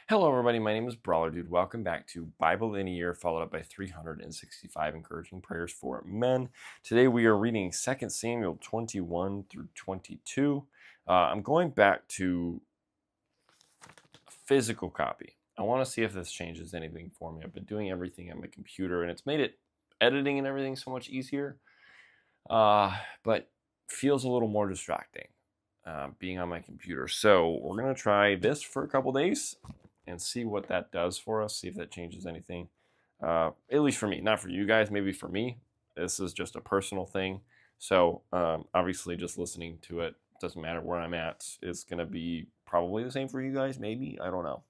Hello, everybody. My name is BrawlerDood. Welcome back to Bible in a Year, followed up by 365 Encouraging Prayers for Men. Today we are reading 2 Samuel 21 through 22. I'm going back to a physical copy. I want to see if this changes anything for me. I've been doing everything on my computer, and it's made it editing and everything so much easier, but feels a little more distracting being on my computer. So we're going to try this for a couple days and see what that does for us, see if that changes anything. At least for me, not for you guys, maybe for me. This is just a personal thing. So obviously just listening to it, doesn't matter where I'm at, it's going to be probably the same for you guys, maybe. I don't know.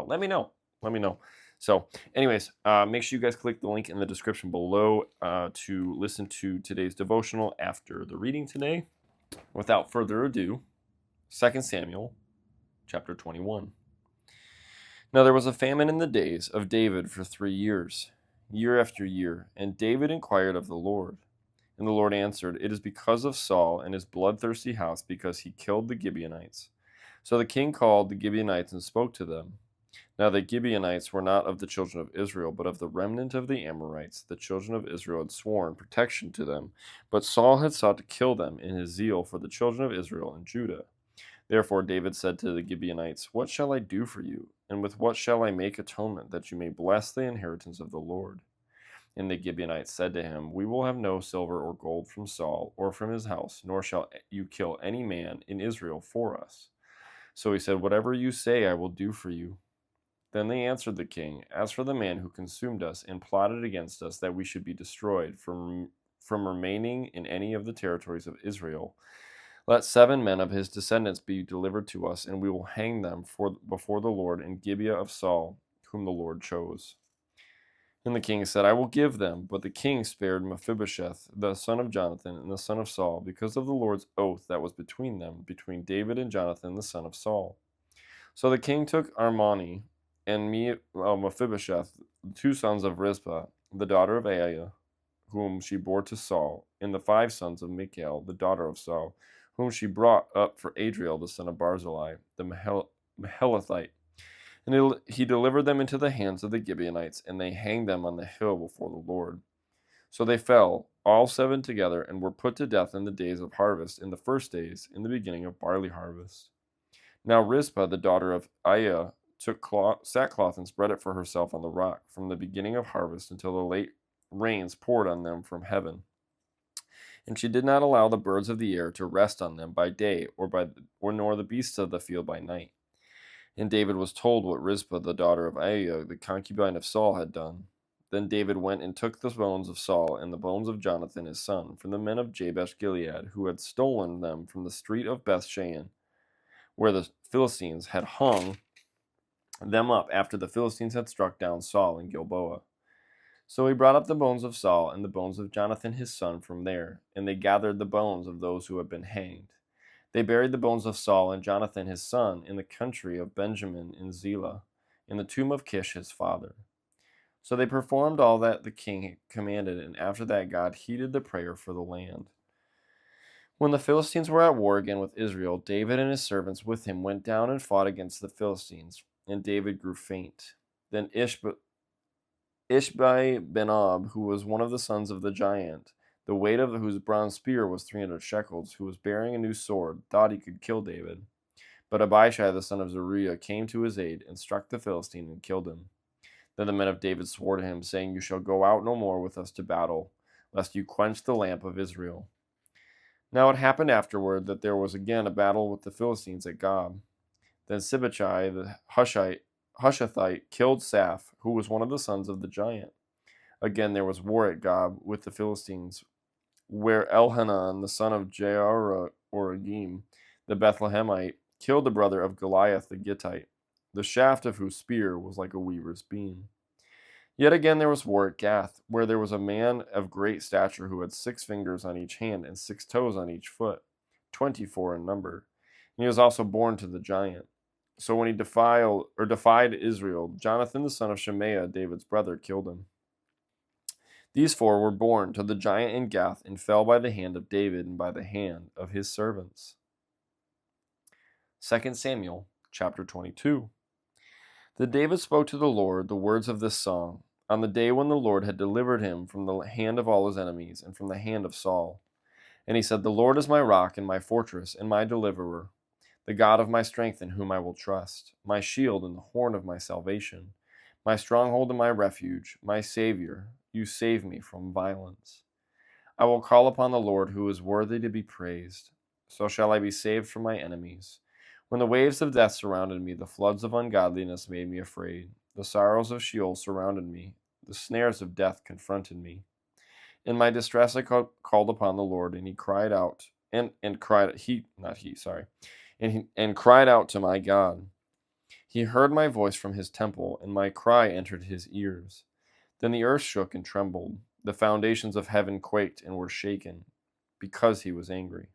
Let me know. So anyways, make sure you guys click the link in the description below to listen to today's devotional after the reading today. Without further ado, 2 Samuel chapter 21. Now there was a famine in the days of David for 3 years, year after year, and David inquired of the Lord. And the Lord answered, It is because of Saul and his bloodthirsty house, because he killed the Gibeonites. So the king called the Gibeonites and spoke to them. Now the Gibeonites were not of the children of Israel, but of the remnant of the Amorites. The children of Israel had sworn protection to them, but Saul had sought to kill them in his zeal for the children of Israel and Judah. Therefore David said to the Gibeonites, What shall I do for you? And with what shall I make atonement, that you may bless the inheritance of the Lord? And the Gibeonites said to him, We will have no silver or gold from Saul or from his house, nor shall you kill any man in Israel for us. So he said, Whatever you say I will do for you. Then they answered the king, As for the man who consumed us and plotted against us that we should be destroyed from remaining in any of the territories of Israel, let 7 men of his descendants be delivered to us, and we will hang them before the Lord in Gibeah of Saul, whom the Lord chose. And the king said, I will give them. But the king spared Mephibosheth, the son of Jonathan, and the son of Saul, because of the Lord's oath that was between them, between David and Jonathan, the son of Saul. So the king took Armoni and Mephibosheth, the 2 sons of Rizpah, the daughter of Aiah, whom she bore to Saul, and the 5 sons of Michal, the daughter of Saul, whom she brought up for Adriel, the son of Barzillai, the Mahelathite. And he delivered them into the hands of the Gibeonites, and they hanged them on the hill before the Lord. So they fell, all 7 together, and were put to death in the days of harvest, in the first days, in the beginning of barley harvest. Now Rizpah, the daughter of Aiah, took sackcloth and spread it for herself on the rock, from the beginning of harvest until the late rains poured on them from heaven. And she did not allow the birds of the air to rest on them by day, nor the beasts of the field by night. And David was told what Rizpah, the daughter of Aiah, the concubine of Saul, had done. Then David went and took the bones of Saul and the bones of Jonathan his son from the men of Jabesh Gilead, who had stolen them from the street of Bethshan, where the Philistines had hung them up after the Philistines had struck down Saul in Gilboa. So he brought up the bones of Saul and the bones of Jonathan his son from there, and they gathered the bones of those who had been hanged. They buried the bones of Saul and Jonathan his son in the country of Benjamin in Zelah, in the tomb of Kish his father. So they performed all that the king commanded, and after that God heeded the prayer for the land. When the Philistines were at war again with Israel, David and his servants with him went down and fought against the Philistines, and David grew faint. Then Ishbi-Benob, who was one of the sons of the giant, the weight of whose bronze spear was 300 shekels, who was bearing a new sword, thought he could kill David. But Abishai the son of Zeruiah came to his aid, and struck the Philistine and killed him. Then the men of David swore to him, saying, You shall go out no more with us to battle, lest you quench the lamp of Israel. Now it happened afterward that there was again a battle with the Philistines at Gob. Then Sibbechai the Hushathite killed Saph, who was one of the sons of the giant. Again there was war at Gob with the Philistines, where Elhanan the son of Jaaragim, the Bethlehemite, killed the brother of Goliath the Gittite, the shaft of whose spear was like a weaver's beam. Yet again there was war at Gath, where there was a man of great stature who had 6 fingers on each hand and 6 toes on each foot, 24 in number. And he was also born to the giant. So when he defied Israel, Jonathan the son of Shemaiah, David's brother, killed him. These 4 were born to the giant in Gath and fell by the hand of David and by the hand of his servants. 2 Samuel chapter 22. Then David spoke to the Lord the words of this song on the day when the Lord had delivered him from the hand of all his enemies and from the hand of Saul. And he said, The Lord is my rock and my fortress and my deliverer, the God of my strength in whom I will trust, my shield and the horn of my salvation, my stronghold and my refuge, my Savior, you save me from violence. I will call upon the Lord who is worthy to be praised. So shall I be saved from my enemies. When the waves of death surrounded me, the floods of ungodliness made me afraid. The sorrows of Sheol surrounded me. The snares of death confronted me. In my distress I called upon the Lord, and he cried out, and cried he not he sorry, and cried out to my God. He heard my voice from his temple, and my cry entered his ears. Then the earth shook and trembled. The foundations of heaven quaked and were shaken, because he was angry.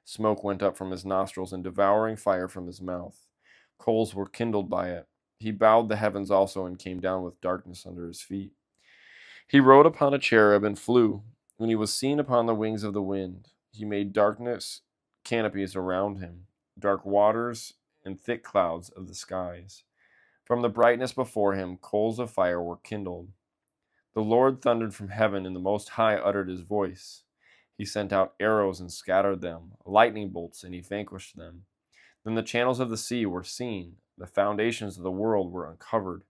Smoke went up from his nostrils, and devouring fire from his mouth. Coals were kindled by it. He bowed the heavens also, and came down with darkness under his feet. He rode upon a cherub and flew. When he was seen upon the wings of the wind, he made darkness canopies around him, dark waters and thick clouds of the skies. From the brightness before him, coals of fire were kindled. The Lord thundered from heaven, and the Most High uttered his voice. He sent out arrows and scattered them, lightning bolts, and he vanquished them. Then the channels of the sea were seen, the foundations of the world were uncovered.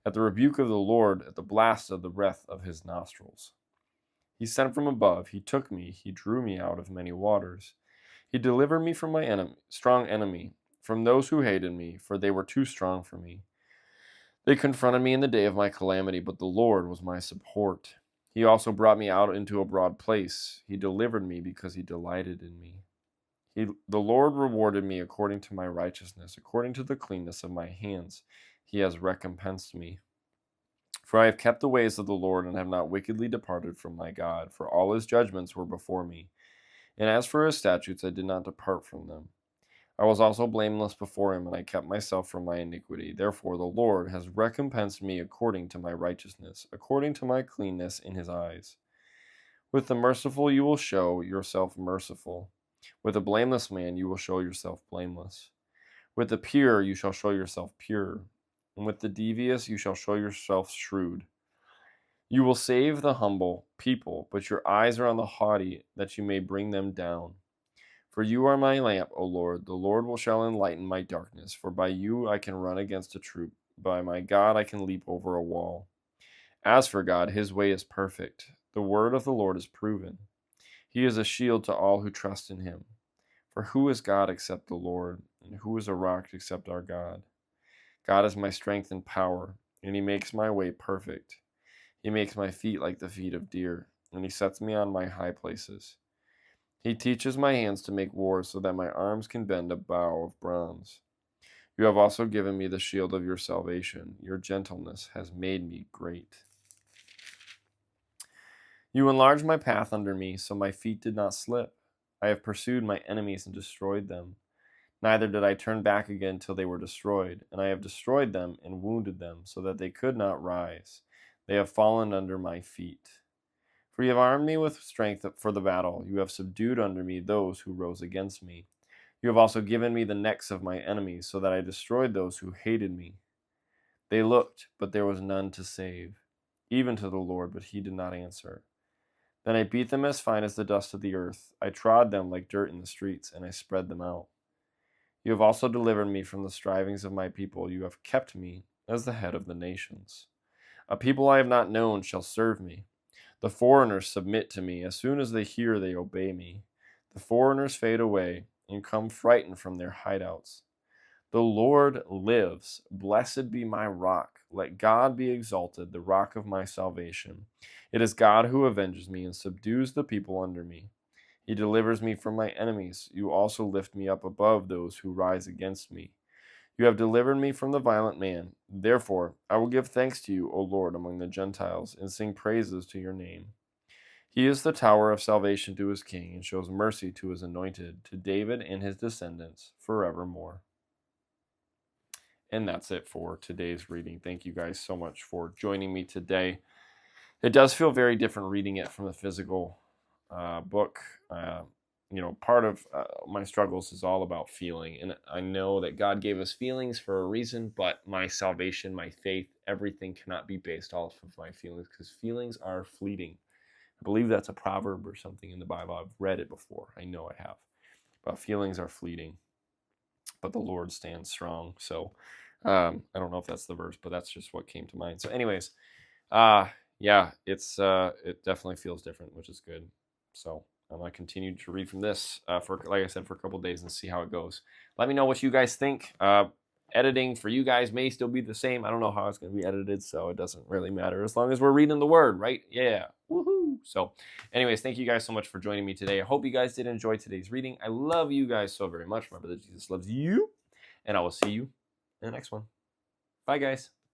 At the rebuke of the Lord, at the blast of the breath of his nostrils. He sent from above, he took me, he drew me out of many waters. He delivered me from my strong enemy, from those who hated me, for they were too strong for me. They confronted me in the day of my calamity, but the Lord was my support. He also brought me out into a broad place. He delivered me because he delighted in me. The Lord rewarded me according to my righteousness, according to the cleanness of my hands. He has recompensed me. For I have kept the ways of the Lord and have not wickedly departed from my God, for all his judgments were before me. And as for his statutes, I did not depart from them. I was also blameless before him, and I kept myself from my iniquity. Therefore the Lord has recompensed me according to my righteousness, according to my cleanness in his eyes. With the merciful you will show yourself merciful. With a blameless man you will show yourself blameless. With the pure you shall show yourself pure, and with the devious you shall show yourself shrewd. You will save the humble people, but your eyes are on the haughty, that you may bring them down. For you are my lamp, O Lord. The Lord shall enlighten my darkness. For by you I can run against a troop. By my God I can leap over a wall. As for God, his way is perfect. The word of the Lord is proven. He is a shield to all who trust in him. For who is God except the Lord? And who is a rock except our God? God is my strength and power, and he makes my way perfect. He makes my feet like the feet of deer, and he sets me on my high places. He teaches my hands to make war so that my arms can bend a bow of bronze. You have also given me the shield of your salvation. Your gentleness has made me great. You enlarged my path under me, so my feet did not slip. I have pursued my enemies and destroyed them. Neither did I turn back again till they were destroyed, and I have destroyed them and wounded them, so that they could not rise. They have fallen under my feet. For you have armed me with strength for the battle. You have subdued under me those who rose against me. You have also given me the necks of my enemies, so that I destroyed those who hated me. They looked, but there was none to save, even to the Lord, but he did not answer. Then I beat them as fine as the dust of the earth. I trod them like dirt in the streets, and I spread them out. You have also delivered me from the strivings of my people. You have kept me as the head of the nations. A people I have not known shall serve me. The foreigners submit to me. As soon as they hear, they obey me. The foreigners fade away and come frightened from their hideouts. The Lord lives. Blessed be my rock. Let God be exalted, the rock of my salvation. It is God who avenges me and subdues the people under me. He delivers me from my enemies. You also lift me up above those who rise against me. You have delivered me from the violent man. Therefore, I will give thanks to you, O Lord, among the Gentiles, and sing praises to your name. He is the tower of salvation to his king, and shows mercy to his anointed, to David and his descendants, forevermore. And that's it for today's reading. Thank you guys so much for joining me today. It does feel very different reading it from the physical book. part of my struggles is all about feeling. And I know that God gave us feelings for a reason, but my salvation, my faith, everything cannot be based off of my feelings, because feelings are fleeting. I believe that's a proverb or something in the Bible. I've read it before. I know I have. But feelings are fleeting, but the Lord stands strong. So I don't know if that's the verse, but that's just what came to mind. So anyways, yeah, it definitely feels different, which is good. So I'm going to continue to read from this for, like I said, for a couple of days and see how it goes. Let me know what you guys think. Editing for you guys may still be the same. I don't know how it's going to be edited, so it doesn't really matter as long as we're reading the word, right? Yeah. Woohoo. So anyways, thank you guys so much for joining me today. I hope you guys did enjoy today's reading. I love you guys so very much. My brother Jesus loves you, and I will see you in the next one. Bye, guys.